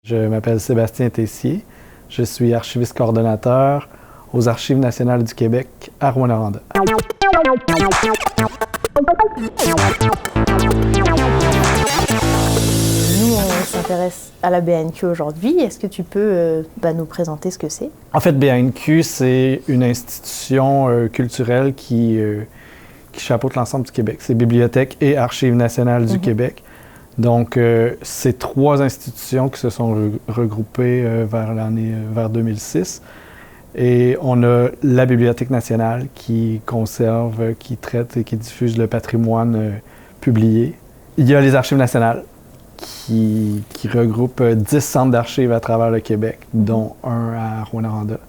Je m'appelle Sébastien Tessier. Je suis archiviste coordonnateur aux Archives nationales du Québec à Rouyn-Noranda. Nous, on s'intéresse à la BANQ aujourd'hui. Est-ce que tu peux nous présenter ce que c'est? En fait, BANQ, c'est une institution culturelle qui chapeaute l'ensemble du Québec. C'est Bibliothèque et Archives nationales du Québec. Donc, c'est trois institutions qui se sont regroupées vers 2006. Et on a la Bibliothèque nationale qui conserve, qui traite et qui diffuse le patrimoine publié. Il y a les Archives nationales qui regroupent 10 centres d'archives à travers le Québec, dont un à Rouyn-Noranda.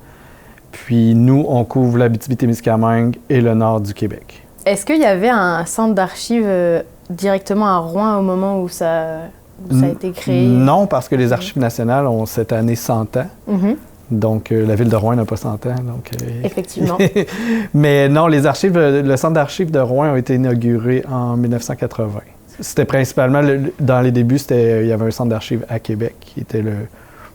Puis nous, on couvre l'Abitibi-Témiscamingue et le nord du Québec. Est-ce qu'il y avait un centre d'archives directement à Rouen au moment où ça a été créé? Non, parce que les Archives nationales ont cette année 100 ans. Donc, la ville de Rouen n'a pas 100 ans. Donc, effectivement. Mais non, le centre d'archives de Rouen a été inauguré en 1980. C'était principalement, dans les débuts, il y avait un centre d'archives à Québec, qui était le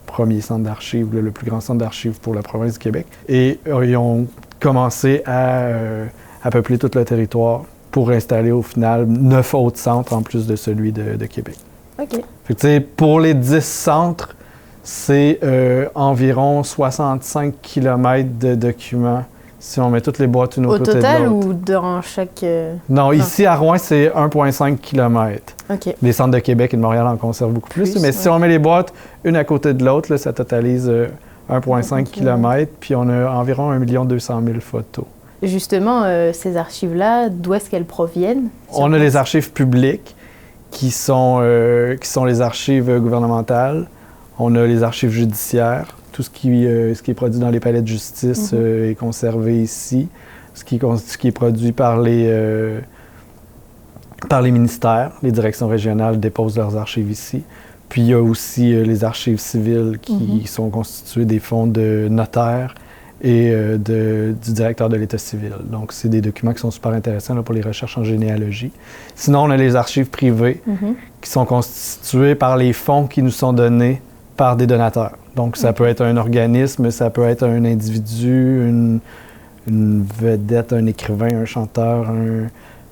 premier centre d'archives, le plus grand centre d'archives pour la province du Québec. Et ils ont commencé à peupler tout le territoire pour installer au final 9 autres centres en plus de celui de Québec. OK. Fait que, pour les 10 centres, c'est environ 65 km de documents si on met toutes les boîtes une au côté de l'autre. total ou dans chaque... Non, ici à Rouen, c'est 1,5 km. OK. Les centres de Québec et de Montréal en conservent beaucoup plus. Mais si on met les boîtes une à côté de l'autre, là, ça totalise 1,5 km. Puis on a environ 1 200 000 photos. Justement, ces archives-là, d'où est-ce qu'elles proviennent? On a les archives publiques qui sont les archives gouvernementales. On a les archives judiciaires. Tout ce qui est produit dans les palais de justice est conservé ici. Ce qui est produit par les ministères, les directions régionales déposent leurs archives ici. Puis il y a aussi les archives civiles qui sont constituées des fonds de notaires et du directeur de l'État civil. Donc, c'est des documents qui sont super intéressants là, pour les recherches en généalogie. Sinon, on a les archives privées qui sont constituées par les fonds qui nous sont donnés par des donateurs. Donc, ça peut être un organisme, ça peut être un individu, une vedette, un écrivain, un chanteur,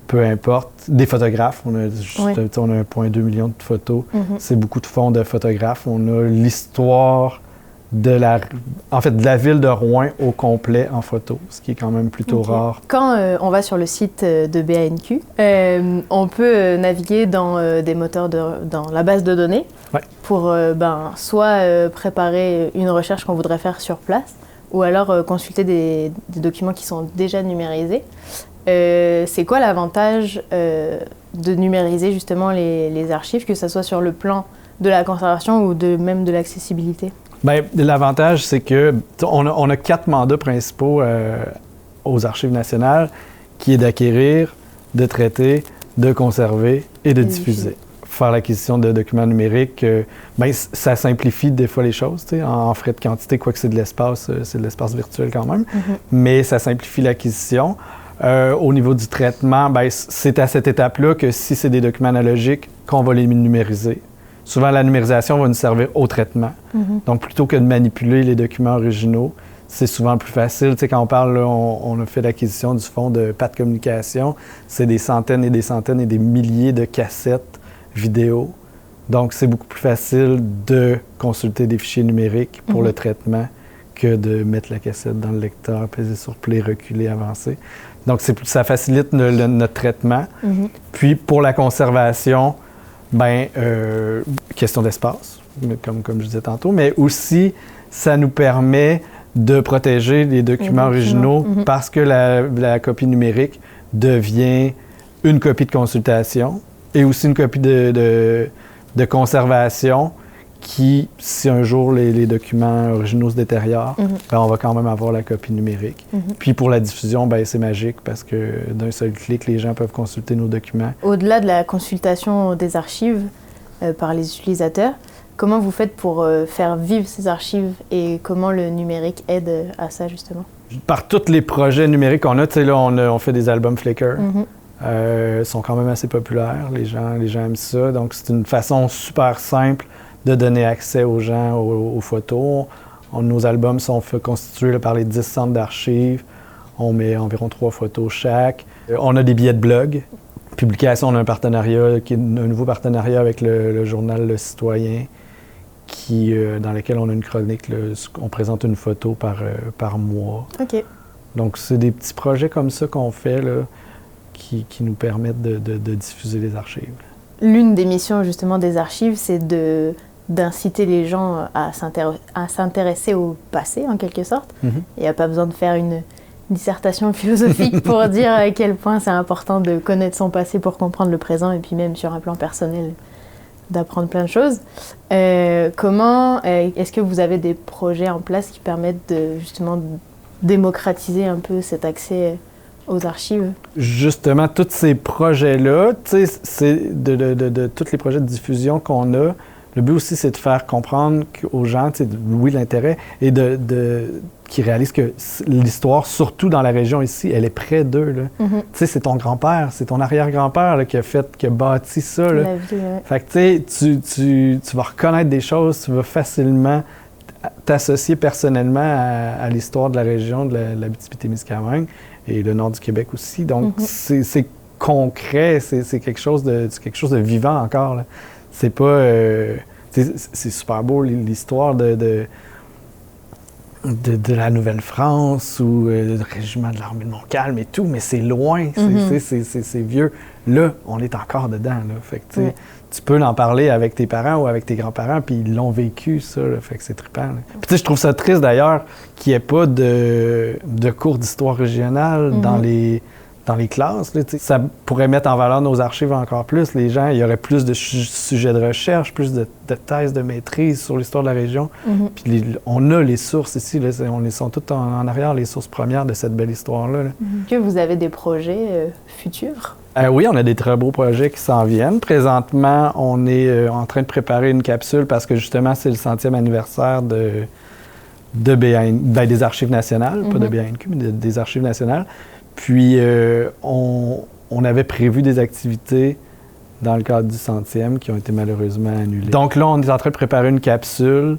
peu importe. Des photographes, on a 1,2 million de photos. C'est beaucoup de fonds de photographes. On a l'histoire de la ville de Rouen au complet en photo, ce qui est quand même plutôt rare. Quand on va sur le site de BANQ, on peut naviguer dans des moteurs dans la base de données pour soit préparer une recherche qu'on voudrait faire sur place, ou alors consulter des documents qui sont déjà numérisés. C'est quoi l'avantage de numériser justement les archives, que ce soit sur le plan de la conservation ou même de l'accessibilité? Bien, l'avantage, c'est qu'on a 4 mandats principaux aux Archives nationales, qui est d'acquérir, de traiter, de conserver et de diffuser. Faire l'acquisition de documents numériques, ça simplifie des fois les choses, en frais de quantité, quoique c'est de l'espace virtuel quand même, mais ça simplifie l'acquisition. Au niveau du traitement, c'est à cette étape-là que si c'est des documents analogiques, qu'on va les numériser. Souvent, la numérisation va nous servir au traitement. Donc, plutôt que de manipuler les documents originaux, c'est souvent plus facile. Tu sais, quand on parle, là, on a fait l'acquisition du fonds de PAT Communication, c'est des centaines et des centaines et des milliers de cassettes vidéo. Donc, c'est beaucoup plus facile de consulter des fichiers numériques pour le traitement que de mettre la cassette dans le lecteur, peser sur play, reculer, avancer. Donc, ça facilite notre traitement. Puis, pour la conservation, question d'espace, comme je disais tantôt, mais aussi, ça nous permet de protéger les documents originaux parce que la copie numérique devient une copie de consultation et aussi une copie de conservation qui, si un jour les documents originaux se détériorent, ben, on va quand même avoir la copie numérique. Puis pour la diffusion, ben, c'est magique parce que d'un seul clic, les gens peuvent consulter nos documents. Au-delà de la consultation des archives par les utilisateurs, comment vous faites pour faire vivre ces archives et comment le numérique aide à ça justement? Par tous les projets numériques qu'on a, tu sais, là, on fait des albums Flickr. Sont quand même assez populaires. Les gens aiment ça. Donc, c'est une façon super simple de donner accès aux gens aux photos. Nos albums sont constitués là, par les 10 centres d'archives. On met environ 3 photos chaque. On a des billets de blog. Publication, on a un partenariat, un nouveau partenariat avec le journal Le Citoyen, dans lequel on a une chronique. Là, on présente une photo par mois. OK. Donc, c'est des petits projets comme ça qu'on fait là, qui nous permettent de diffuser les archives. L'une des missions justement des archives, c'est d'inciter les gens à s'intéresser au passé en quelque sorte. Il n'y a pas besoin de faire une dissertation philosophique pour dire à quel point c'est important de connaître son passé pour comprendre le présent et puis même sur un plan personnel d'apprendre plein de choses. Comment est-ce que vous avez des projets en place qui permettent de justement démocratiser un peu cet accès aux archives? Justement, tous ces projets-là, tu sais, c'est de tous les projets de diffusion qu'on a, le but aussi, c'est de faire comprendre aux gens, tu sais, oui, l'intérêt, et qu'ils réalisent que l'histoire, surtout dans la région ici, elle est près d'eux. Tu sais, c'est ton grand-père, c'est ton arrière-grand-père là, qui a bâti ça. Là. La vie, ouais. Fait que, tu sais, tu vas reconnaître des choses, tu vas facilement t'associer personnellement à l'histoire de la région de l'Abitibi-Témiscamingue et le nord du Québec aussi. Donc, c'est concret, c'est quelque chose de vivant encore. Là. C'est pas... c'est super beau, l'histoire de la Nouvelle-France ou le régiment de l'armée de Montcalm et tout, mais c'est loin, c'est vieux. Là, on est encore dedans. Là. Fait que, tu peux en parler avec tes parents ou avec tes grands-parents, puis ils l'ont vécu, ça. Là. Fait que c'est trippant. Puis tu sais, je trouve ça triste, d'ailleurs, qu'il n'y ait pas de cours d'histoire régionale dans les classes. Là, ça pourrait mettre en valeur nos archives encore plus. Les gens, il y aurait plus de sujets de recherche, plus de thèses de maîtrise sur l'histoire de la région. Puis on a les sources ici. Là, on sont tous en arrière, les sources premières de cette belle histoire-là. Là. Est-ce que vous avez des projets futurs? Oui, on a des très beaux projets qui s'en viennent. Présentement, on est en train de préparer une capsule parce que justement, c'est le 100e anniversaire des Archives nationales, pas de BANQ, mais des Archives nationales. Puis, on avait prévu des activités dans le cadre du 100e qui ont été malheureusement annulées. Donc là, on est en train de préparer une capsule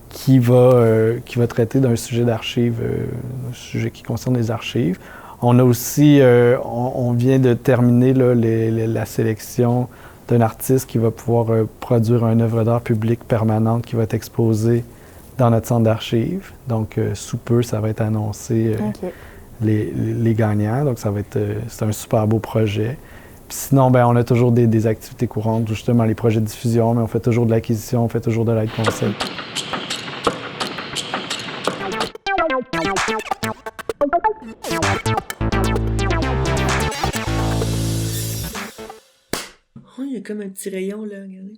qui va traiter d'un sujet d'archives, un sujet qui concerne les archives. On a aussi, on vient de terminer là, la sélection d'un artiste qui va pouvoir produire une œuvre d'art publique permanente qui va être exposée dans notre centre d'archives. Donc, sous peu, ça va être annoncé les gagnants. Donc, c'est un super beau projet. Puis sinon, ben, on a toujours des activités courantes, justement les projets de diffusion, mais on fait toujours de l'acquisition, on fait toujours de l'aide conseil. Oh, il y a comme un petit rayon là, regardez.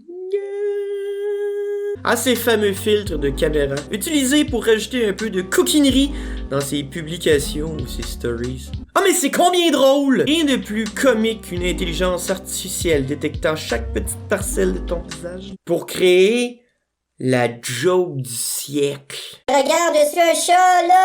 À ces fameux filtres de caméra, utilisés pour rajouter un peu de coquinerie dans ses publications ou ses stories. Ah mais c'est combien drôle! Rien de plus comique qu'une intelligence artificielle détectant chaque petite parcelle de ton visage pour créer la joke du siècle. Regarde, je suis un chat, là!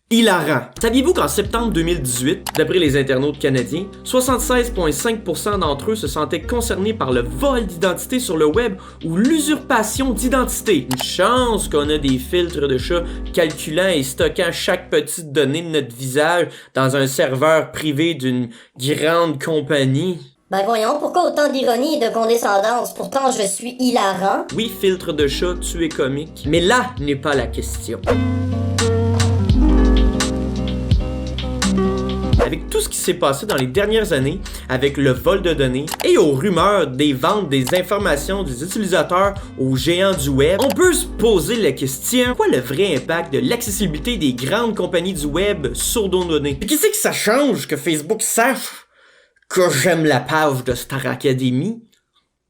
Hilarant. Saviez-vous qu'en septembre 2018, d'après les internautes canadiens, 76,5% d'entre eux se sentaient concernés par le vol d'identité sur le web ou l'usurpation d'identité? Une chance qu'on a des filtres de chat calculant et stockant chaque petite donnée de notre visage dans un serveur privé d'une grande compagnie. Ben voyons, pourquoi autant d'ironie et de condescendance? Pourtant, je suis hilarant. Oui, filtre de chat, tu es comique. Mais là n'est pas la question. Avec tout ce qui s'est passé dans les dernières années, avec le vol de données et aux rumeurs des ventes des informations des utilisateurs aux géants du web, on peut se poser la question, quoi le vrai impact de l'accessibilité des grandes compagnies du web sur nos données? Puis qu'est-ce que ça change que Facebook sache que j'aime la page de Star Academy?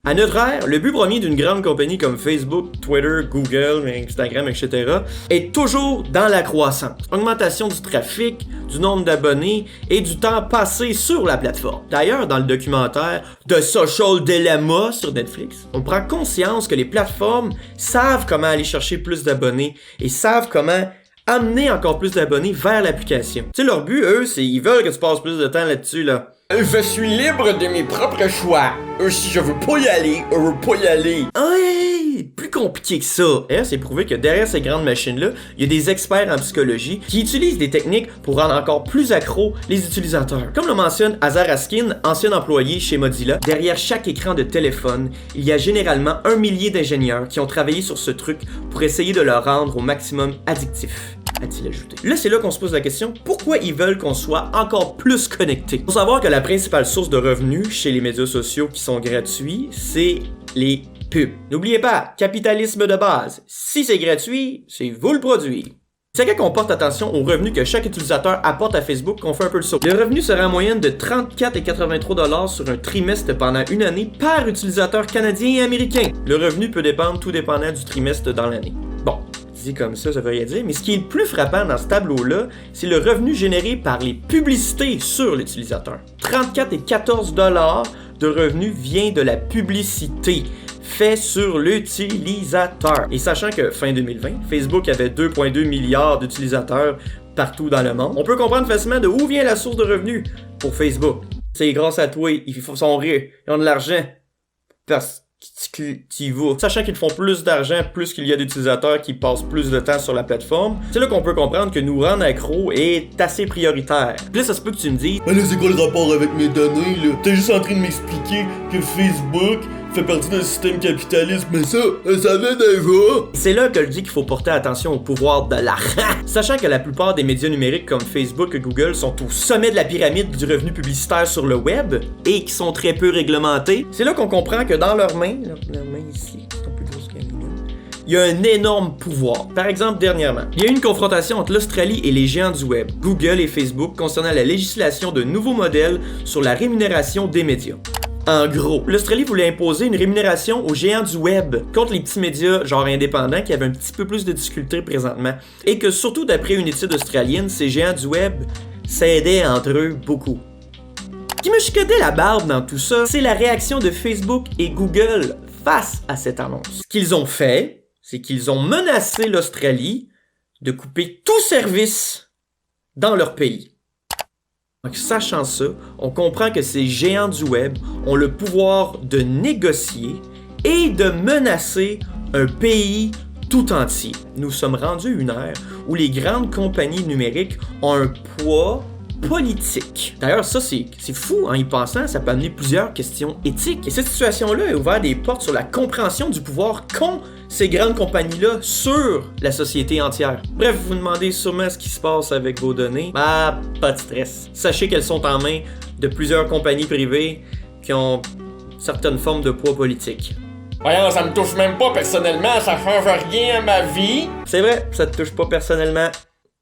À notre ère, le but premier d'une grande compagnie comme Facebook, Twitter, Google, Instagram, etc. est toujours dans la croissance. Augmentation du trafic, du nombre d'abonnés et du temps passé sur la plateforme. D'ailleurs, dans le documentaire The Social Dilemma sur Netflix, on prend conscience que les plateformes savent comment aller chercher plus d'abonnés et savent comment amener encore plus d'abonnés vers l'application. Tu sais, leur but, eux, c'est ils veulent que tu passes plus de temps là-dessus, là. Je suis libre de mes propres choix. Si je veux pas y aller, je veux pas y aller. Hey, plus compliqué que ça. D'ailleurs, c'est prouvé que derrière ces grandes machines-là, il y a des experts en psychologie qui utilisent des techniques pour rendre encore plus accros les utilisateurs. Comme le mentionne Hazar Askin, ancien employé chez Mozilla, derrière chaque écran de téléphone, il y a généralement 1 millier d'ingénieurs qui ont travaillé sur ce truc pour essayer de le rendre au maximum addictif, a-t-il ajouté. Là, c'est là qu'on se pose la question, pourquoi ils veulent qu'on soit encore plus connectés? Faut savoir que la principale source de revenus chez les médias sociaux qui sont gratuits, c'est les pubs. N'oubliez pas, capitalisme de base. Si c'est gratuit, c'est vous le produit. C'est quand on porte attention aux revenus que chaque utilisateur apporte à Facebook qu'on fait un peu le saut. Le revenu serait en moyenne de 34,83$ sur un trimestre pendant une année par utilisateur canadien et américain. Le revenu peut dépendre tout dépendant du trimestre dans l'année. Bon, dit comme ça veut rien dire, mais ce qui est le plus frappant dans ce tableau-là, c'est le revenu généré par les publicités sur l'utilisateur. 34,14$ de revenus vient de la publicité fait sur l'utilisateur. Et sachant que fin 2020, Facebook avait 2,2 milliards d'utilisateurs partout dans le monde, on peut comprendre facilement de où vient la source de revenus pour Facebook. C'est grâce à toi, ils font rire, ils ont de l'argent parce qui vaut. Sachant qu'ils font plus d'argent, plus qu'il y a d'utilisateurs qui passent plus de temps sur la plateforme, c'est là qu'on peut comprendre que nous rendre accro est assez prioritaire. Puis là, ça se peut que tu me dises là, c'est quoi le rapport avec mes données, là? T'es juste en train de m'expliquer que Facebook fait partie d'un système capitaliste, mais ça vient déjà! C'est là que je dis qu'il faut porter attention au pouvoir de l'argent. Sachant que la plupart des médias numériques comme Facebook et Google sont au sommet de la pyramide du revenu publicitaire sur le web et qui sont très peu réglementés, c'est là qu'on comprend que dans leurs mains ici, il y a un énorme pouvoir. Par exemple, dernièrement, il y a eu une confrontation entre l'Australie et les géants du web, Google et Facebook, concernant la législation de nouveaux modèles sur la rémunération des médias. En gros, l'Australie voulait imposer une rémunération aux géants du web contre les petits médias genre indépendants qui avaient un petit peu plus de difficultés présentement. Et que surtout d'après une étude australienne, ces géants du web s'aidaient entre eux beaucoup. Ce qui me chicotait la barbe dans tout ça, c'est la réaction de Facebook et Google face à cette annonce. Ce qu'ils ont fait, c'est qu'ils ont menacé l'Australie de couper tout service dans leur pays. Donc, sachant ça, on comprend que ces géants du web ont le pouvoir de négocier et de menacer un pays tout entier. Nous sommes rendus à une ère où les grandes compagnies numériques ont un poids politique. D'ailleurs, ça, c'est fou, en y pensant, ça peut amener plusieurs questions éthiques. Et cette situation-là a ouvert des portes sur la compréhension du pouvoir qu'ont ces grandes compagnies-là sur la société entière. Bref, vous vous demandez sûrement ce qui se passe avec vos données. Bah, pas de stress. Sachez qu'elles sont en main de plusieurs compagnies privées qui ont certaines formes de poids politique. Voyons, ça me touche même pas personnellement, ça change rien à ma vie. C'est vrai, ça te touche pas personnellement.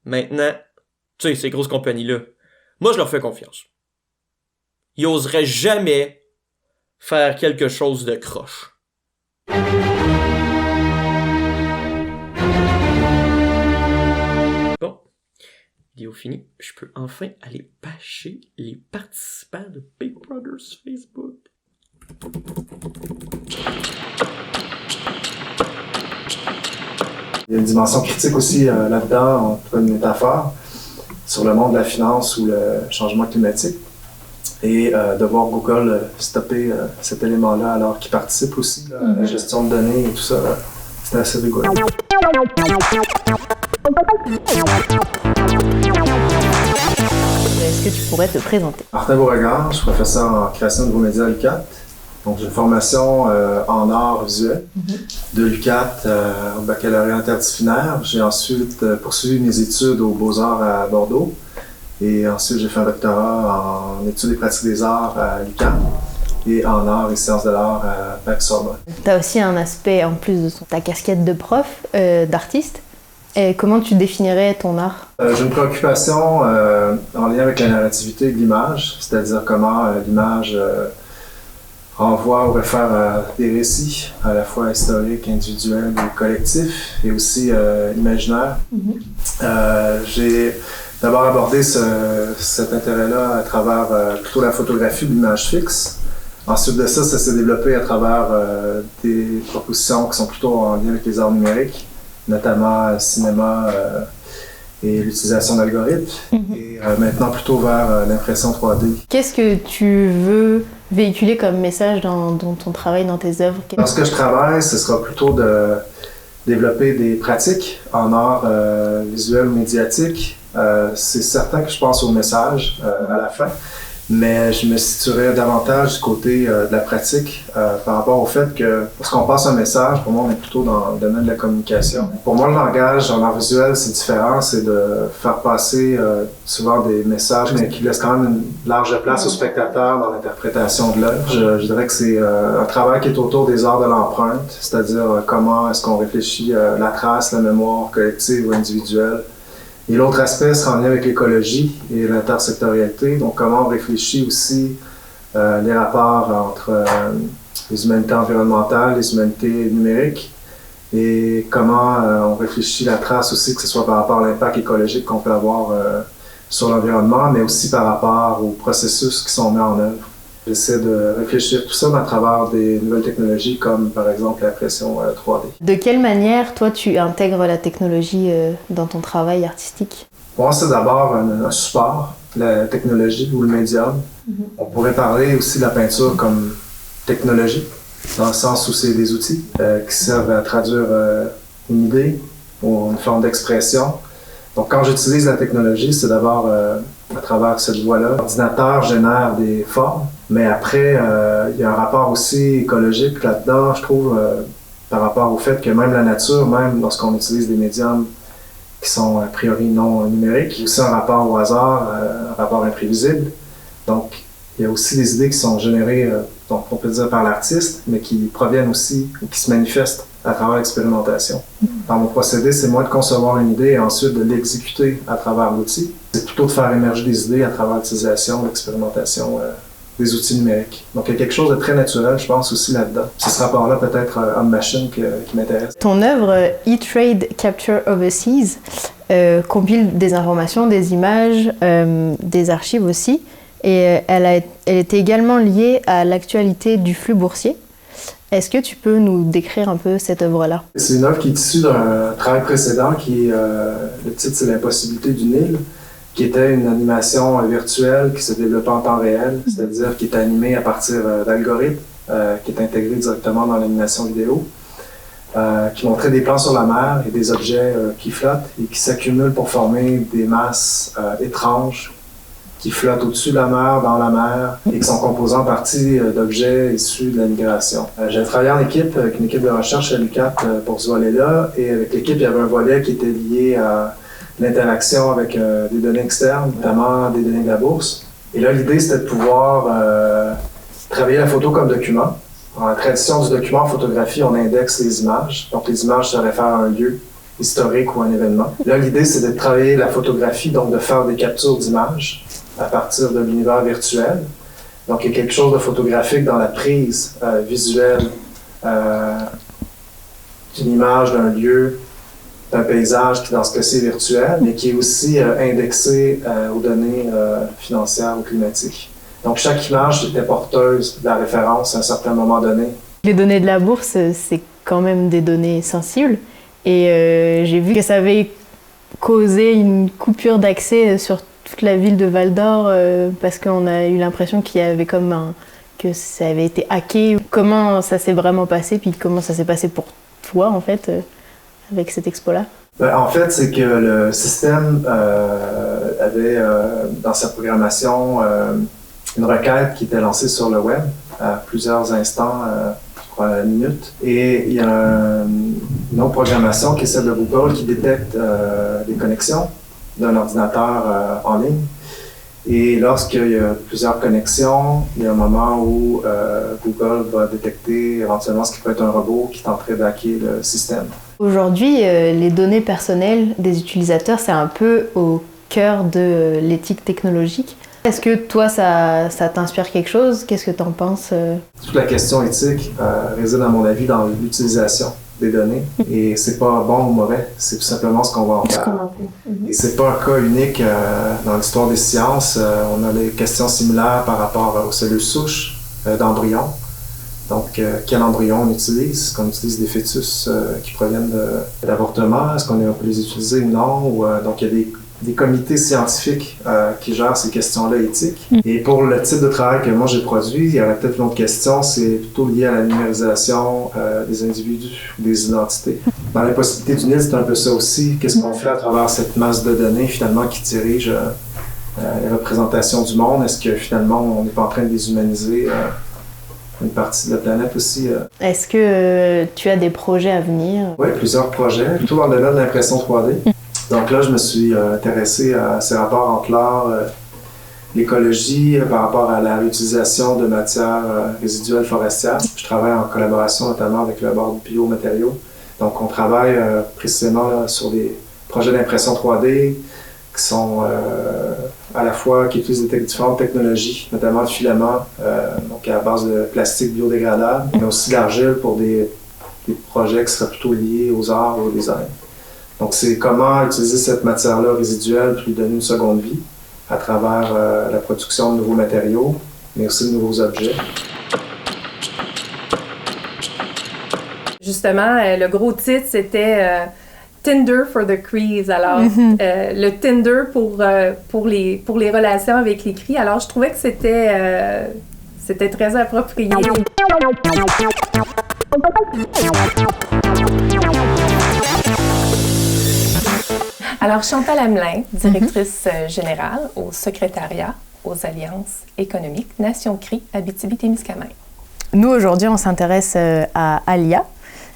Maintenant, tu sais, ces grosses compagnies-là, moi, je leur fais confiance. Ils oseraient jamais faire quelque chose de croche. Bon, vidéo finie. Je peux enfin aller bâcher les participants de Big Brother's Facebook. Il y a une dimension critique aussi là-dedans, on trouve une métaphore sur le monde de la finance ou le changement climatique. Et de voir Google stopper cet élément-là alors qu'il participe aussi à la gestion de données et tout ça, c'était assez rigolo. Est-ce que tu pourrais te présenter? Martin Beauregard, je suis professeur en création de nouveaux médias à l'UQAT. Donc, j'ai une formation en art visuel de l'UQAT au baccalauréat interdisciplinaire. J'ai ensuite poursuivi mes études aux Beaux-Arts à Bordeaux. Et ensuite, j'ai fait un doctorat en études et pratiques des arts à l'UQAM et en arts et sciences de l'art à Pax-Sorbonne. Tu as aussi un aspect, en plus de ta casquette de prof, d'artiste. Et comment tu définirais ton art? J'ai une préoccupation en lien avec la narrativité de l'image, c'est-à-dire comment l'image renvoie ou réfère à des récits, à la fois historiques, individuels et collectifs, et aussi imaginaires. J'ai d'abord abordé cet intérêt-là à travers plutôt la photographie de l'image fixe. Ensuite de ça, ça s'est développé à travers des propositions qui sont plutôt en lien avec les arts numériques, notamment le cinéma et l'utilisation d'algorithmes, et maintenant plutôt vers l'impression 3D. Qu'est-ce que tu veux véhiculer comme message dans ton travail, dans tes œuvres? Lorsque je travaille, ce sera plutôt de développer des pratiques en art visuel ou médiatique. C'est certain que je pense au message à la fin, mais je me situerais davantage du côté de la pratique par rapport au fait que lorsqu'on passe un message, pour moi, on est plutôt dans le domaine de la communication. Pour moi, le langage en art visuel, c'est différent, c'est de faire passer souvent des messages, mais qui laissent quand même une large place au spectateur dans l'interprétation de l'œuvre. Je dirais que c'est un travail qui est autour des arts de l'empreinte, c'est-à-dire comment est-ce qu'on réfléchit la trace, la mémoire collective ou individuelle. Et l'autre aspect sera en lien avec l'écologie et l'intersectorialité, donc comment on réfléchit aussi les rapports entre les humanités environnementales, les humanités numériques, et comment on réfléchit la trace aussi, que ce soit par rapport à l'impact écologique qu'on peut avoir sur l'environnement, mais aussi par rapport aux processus qui sont mis en œuvre. J'essaie de réfléchir tout ça à travers des nouvelles technologies comme par exemple l'impression 3D. De quelle manière, toi, tu intègres la technologie dans ton travail artistique? Pour moi, c'est d'abord un support, la technologie ou le médium. On pourrait parler aussi de la peinture comme technologie, dans le sens où c'est des outils qui servent à traduire une idée ou une forme d'expression. Donc, quand j'utilise la technologie, c'est d'abord à travers cette voie-là. L'ordinateur génère des formes, mais après, il y a un rapport aussi écologique là-dedans, je trouve, par rapport au fait que même la nature, même lorsqu'on utilise des médiums qui sont a priori non numériques, il y a aussi un rapport au hasard, un rapport imprévisible. Donc, il y a aussi des idées qui sont générées, donc on peut dire par l'artiste, mais qui proviennent aussi, ou qui se manifestent à travers l'expérimentation. Dans mon procédé, c'est moins de concevoir une idée et ensuite de l'exécuter à travers l'outil. C'est plutôt de faire émerger des idées à travers l'utilisation, l'expérimentation des outils numériques. Donc, il y a quelque chose de très naturel, je pense, aussi là-dedans. C'est ce rapport-là, peut-être, homme-machine qui m'intéresse. Ton œuvre E-Trade Capture Overseas compile des informations, des images, des archives aussi. Et elle était également liée à l'actualité du flux boursier. Est-ce que tu peux nous décrire un peu cette œuvre-là? C'est une œuvre qui est issue d'un travail précédent qui, le titre, c'est L'impossibilité d'une île, qui était une animation virtuelle qui se développait en temps réel, c'est-à-dire qui est animée à partir d'algorithmes, qui est intégré directement dans l'animation vidéo, qui montrait des plans sur la mer et des objets qui flottent et qui s'accumulent pour former des masses étranges qui flottent au-dessus de la mer, dans la mer, et qui sont composés en partie d'objets issus de la migration. J'ai travaillé en équipe, avec une équipe de recherche à l'UQAT pour ce volet-là, et avec l'équipe, il y avait un volet qui était lié à l'interaction avec des données externes, notamment des données de la bourse. Et là, l'idée, c'était de pouvoir travailler la photo comme document. Dans la tradition du document en photographie, on indexe les images. Donc, les images se réfèrent à un lieu historique ou un événement. Là, l'idée, c'est de travailler la photographie, donc de faire des captures d'images à partir de l'univers virtuel. Donc, il y a quelque chose de photographique dans la prise visuelle d'une image, d'un lieu, d'un paysage qui, dans ce cas-ci, est virtuel, mais qui est aussi indexé aux données financières ou climatiques. Donc, chaque image était porteuse de la référence à un certain moment donné. Les données de la bourse, c'est quand même des données sensibles. Et j'ai vu que ça avait causé une coupure d'accès sur toute la ville de Val d'Or parce qu'on a eu l'impression qu'il y avait que ça avait été hacké. Comment ça s'est vraiment passé, puis comment ça s'est passé pour toi, en fait, avec cette expo-là? En fait, c'est que le système avait dans sa programmation une requête qui était lancée sur le web à plusieurs instants, je crois à la minute. Et il y a une autre programmation qui est celle de Google qui détecte les connexions d'un ordinateur en ligne. Et lorsqu'il y a plusieurs connexions, il y a un moment où Google va détecter éventuellement ce qui peut être un robot qui tenterait d'hacker le système. Aujourd'hui, les données personnelles des utilisateurs, c'est un peu au cœur de l'éthique technologique. Est-ce que toi, ça t'inspire quelque chose? Qu'est-ce que tu en penses? Toute la question éthique réside, à mon avis, dans l'utilisation des données. Et c'est pas bon ou mauvais, c'est tout simplement ce qu'on va en faire. Et c'est pas un cas unique dans l'histoire des sciences. On a des questions similaires par rapport aux cellules souches d'embryons. Donc, quel embryon on utilise? Est-ce qu'on utilise des fœtus qui proviennent d'avortements? Est-ce qu'on peut les utiliser ou non? Donc, il y a des comités scientifiques qui gèrent ces questions-là éthiques. Et pour le type de travail que moi j'ai produit, il y aurait peut-être une autre question, c'est plutôt lié à la numérisation des individus, des identités. Dans les possibilités du NIL, c'est un peu ça aussi. Qu'est-ce qu'on fait à travers cette masse de données, finalement, qui dirige les représentations du monde? Est-ce que, finalement, on n'est pas en train de déshumaniser une partie de la planète aussi? Est-ce que tu as des projets à venir? Oui, plusieurs projets, plutôt dans le domaine de l'impression 3D. Donc là, je me suis intéressé à ces rapports entre l'art, l'écologie, par rapport à la réutilisation de matières résiduelles forestières. Je travaille en collaboration notamment avec le Board Biomatériaux. Donc on travaille précisément là, sur des projets d'impression 3D qui sont à la fois, qui utilisent différentes technologies, notamment le filament, donc à base de plastique biodégradable, mais aussi l'argile pour des projets qui seraient plutôt liés aux arts et au design. Donc, c'est comment utiliser cette matière-là résiduelle pour lui donner une seconde vie à travers la production de nouveaux matériaux, mais aussi de nouveaux objets. Justement, le gros titre, c'était Tinder for the Crees. Alors, le Tinder pour les relations avec les cris. Alors, je trouvais que c'était très approprié. Alors, Chantal Hamelin, directrice générale au secrétariat aux alliances économiques Nation CRI Abitibi-Témiscamingue. Nous, aujourd'hui, on s'intéresse à Alia.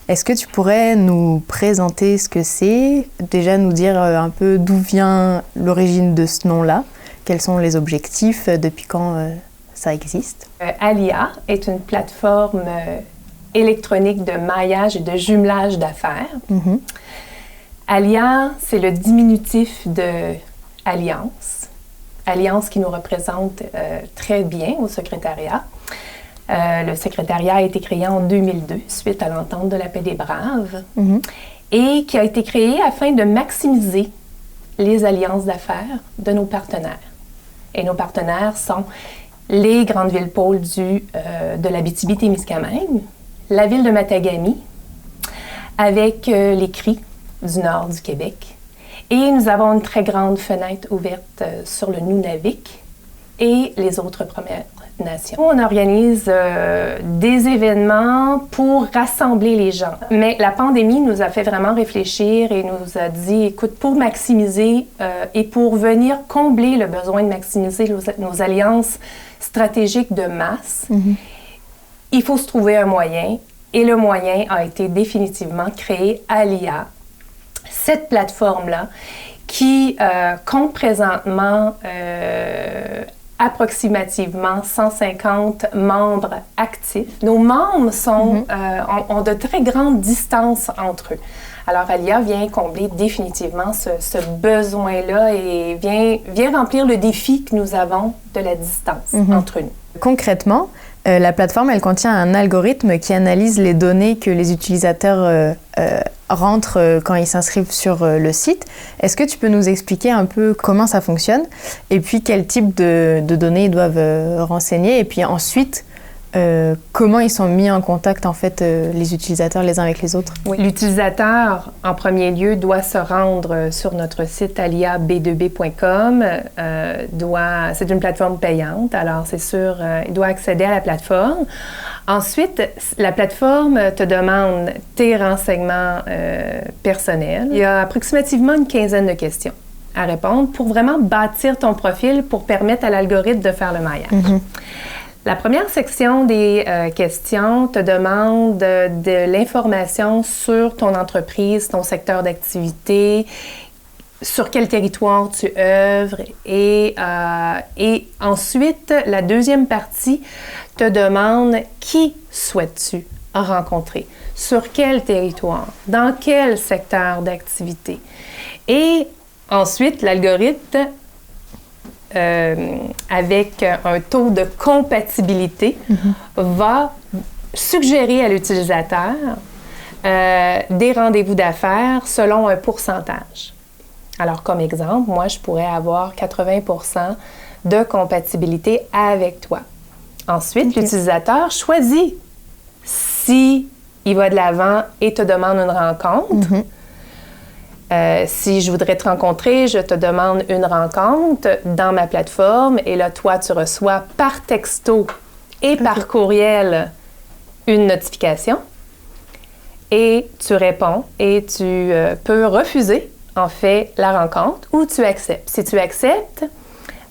Est-ce que tu pourrais nous présenter ce que c'est? Déjà, nous dire un peu d'où vient l'origine de ce nom-là? Quels sont les objectifs? Depuis quand ça existe? Alia est une plateforme électronique de maillage et de jumelage d'affaires. Alia, c'est le diminutif de Alliance. Alliance qui nous représente très bien au secrétariat. Le secrétariat a été créé en 2002 suite à l'entente de la paix des Braves et qui a été créé afin de maximiser les alliances d'affaires de nos partenaires. Et nos partenaires sont les grandes villes pôles de l'Abitibi-Témiscamingue, la ville de Matagami, avec les CRI du nord du Québec. Et nous avons une très grande fenêtre ouverte sur le Nunavik et les autres Premières Nations. On organise des événements pour rassembler les gens. Mais la pandémie nous a fait vraiment réfléchir et nous a dit, écoute, pour maximiser et pour venir combler le besoin de maximiser nos alliances stratégiques de masse, il faut se trouver un moyen. Et le moyen a été définitivement créé à l'IA. Cette plateforme-là, qui compte présentement approximativement 150 membres actifs. Nos membres ont de très grandes distances entre eux. Alors, Alia vient combler définitivement ce besoin-là et vient remplir le défi que nous avons de la distance entre nous. Concrètement, la plateforme, elle contient un algorithme qui analyse les données que les utilisateurs rentrent quand ils s'inscrivent sur le site. Est-ce que tu peux nous expliquer un peu comment ça fonctionne et puis quel type de données ils doivent renseigner et puis ensuite comment ils sont mis en contact en fait les utilisateurs les uns avec les autres? Oui. L'utilisateur, en premier lieu, doit se rendre sur notre site aliab2b.com. C'est une plateforme payante, alors c'est sûr, il doit accéder à la plateforme. Ensuite, la plateforme te demande tes renseignements personnels. Il y a approximativement une quinzaine de questions à répondre pour vraiment bâtir ton profil pour permettre à l'algorithme de faire le maillage. La première section des questions te demande de l'information sur ton entreprise, ton secteur d'activité, sur quel territoire tu œuvres et ensuite, la deuxième partie te demande qui souhaites-tu rencontrer, sur quel territoire, dans quel secteur d'activité. Et ensuite, l'algorithme avec un taux de compatibilité va suggérer à l'utilisateur des rendez-vous d'affaires selon un pourcentage. Alors, comme exemple, moi, je pourrais avoir 80% de compatibilité avec toi. Ensuite, l'utilisateur choisit si il va de l'avant et te demande une rencontre. Si je voudrais te rencontrer, je te demande une rencontre dans ma plateforme et là, toi, tu reçois par texto et par courriel une notification et tu réponds et tu peux refuser, en fait, la rencontre ou tu acceptes. Si tu acceptes,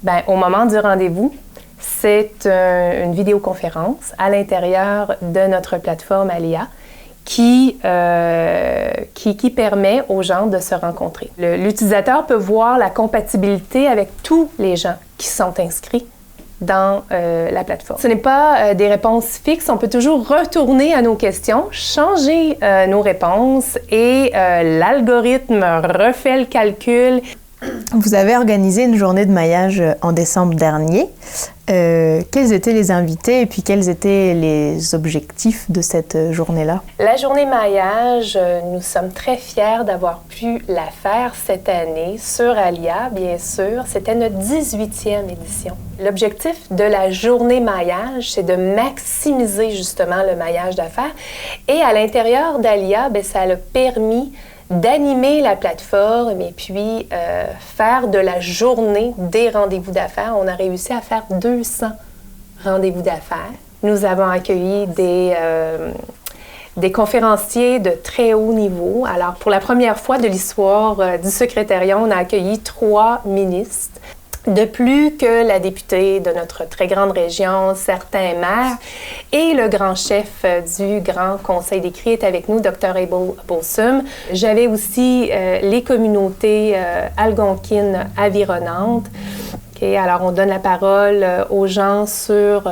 ben, au moment du rendez-vous, c'est une vidéoconférence à l'intérieur de notre plateforme Alia qui permet aux gens de se rencontrer. L'utilisateur peut voir la compatibilité avec tous les gens qui sont inscrits dans la plateforme. Ce n'est pas des réponses fixes, on peut toujours retourner à nos questions, changer nos réponses et l'algorithme refait le calcul. Vous avez organisé une journée de maillage en décembre dernier. Quels étaient les invités et puis quels étaient les objectifs de cette journée-là? La journée maillage, nous sommes très fiers d'avoir pu la faire cette année sur Alia, bien sûr. C'était notre 18e édition. L'objectif de la journée maillage, c'est de maximiser justement le maillage d'affaires. Et à l'intérieur d'Alia, bien, ça a permis d'animer la plateforme et puis faire de la journée des rendez-vous d'affaires. On a réussi à faire 200 rendez-vous d'affaires. Nous avons accueilli des conférenciers de très haut niveau. Alors, pour la première fois de l'histoire du secrétariat, on a accueilli 3 ministres. De plus que la députée de notre très grande région, certains maires et le grand chef du Grand Conseil des Cris est avec nous, Dr. Abel Bolsum. J'avais aussi les communautés algonquines environnantes. Okay, alors, on donne la parole aux gens sur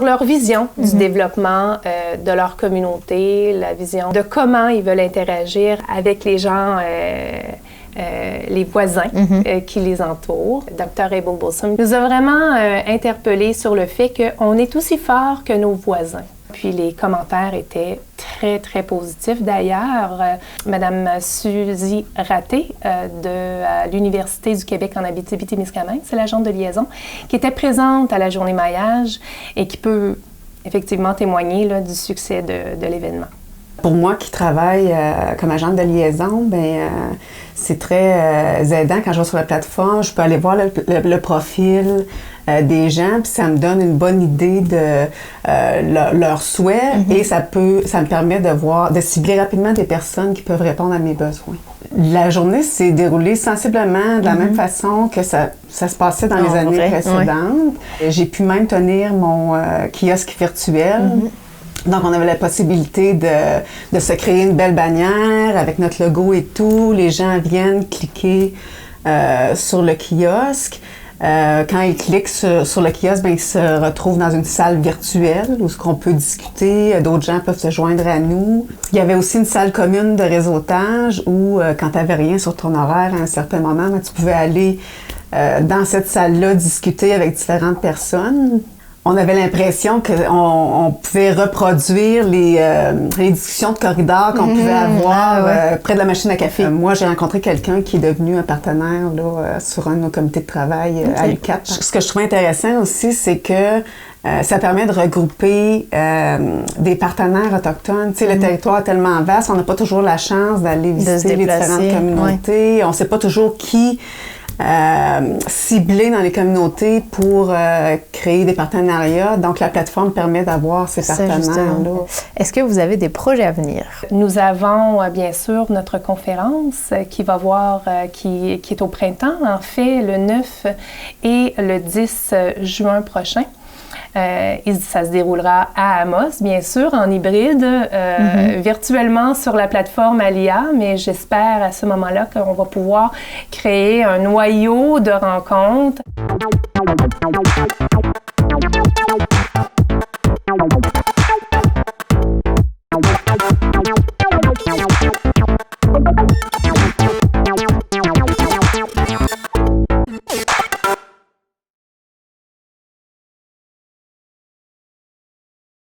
leur vision du développement de leur communauté, la vision de comment ils veulent interagir avec les gens les voisins qui les entourent. Dr. Abel Bolsum nous a vraiment interpellés sur le fait qu'on est aussi fort que nos voisins. Puis les commentaires étaient très, très positifs. D'ailleurs, Madame Suzy Raté de l'Université du Québec en Abitibi-Témiscamingue, c'est l'agente de liaison, qui était présente à la journée maillage et qui peut effectivement témoigner là, du succès de l'événement. Pour moi qui travaille comme agente de liaison, c'est très aidant quand je vais sur la plateforme. Je peux aller voir le profil des gens, puis ça me donne une bonne idée de leurs souhaits et ça me permet de cibler rapidement des personnes qui peuvent répondre à mes besoins. La journée s'est déroulée sensiblement de la même façon que ça se passait dans les années précédentes. J'ai pu même tenir mon kiosque virtuel. Donc, on avait la possibilité de se créer une belle bannière avec notre logo et tout. Les gens viennent cliquer sur le kiosque. Quand ils cliquent sur le kiosque, ils se retrouvent dans une salle virtuelle où on peut discuter. D'autres gens peuvent se joindre à nous. Il y avait aussi une salle commune de réseautage où, quand tu n'avais rien sur ton horaire à un certain moment, tu pouvais aller dans cette salle-là discuter avec différentes personnes. On avait l'impression qu'on pouvait reproduire les discussions de corridor qu'on pouvait avoir près de la machine à café. Moi, j'ai rencontré quelqu'un qui est devenu un partenaire là, sur un de nos comités de travail à l'UQAT. Ce que je trouve intéressant aussi, c'est que ça permet de regrouper des partenaires autochtones. Tu sais, le territoire est tellement vaste, on n'a pas toujours la chance d'aller visiter les différentes communautés. On ne sait pas toujours qui cibler dans les communautés pour créer des partenariats. Donc, la plateforme permet d'avoir ces partenaires-là. Est-ce que vous avez des projets à venir? Nous avons, bien sûr, notre conférence qui est au printemps, en fait, le 9 et le 10 juin prochain. Ça se déroulera à Amos, bien sûr, en hybride, virtuellement sur la plateforme Alia, mais j'espère à ce moment-là qu'on va pouvoir créer un noyau de rencontres.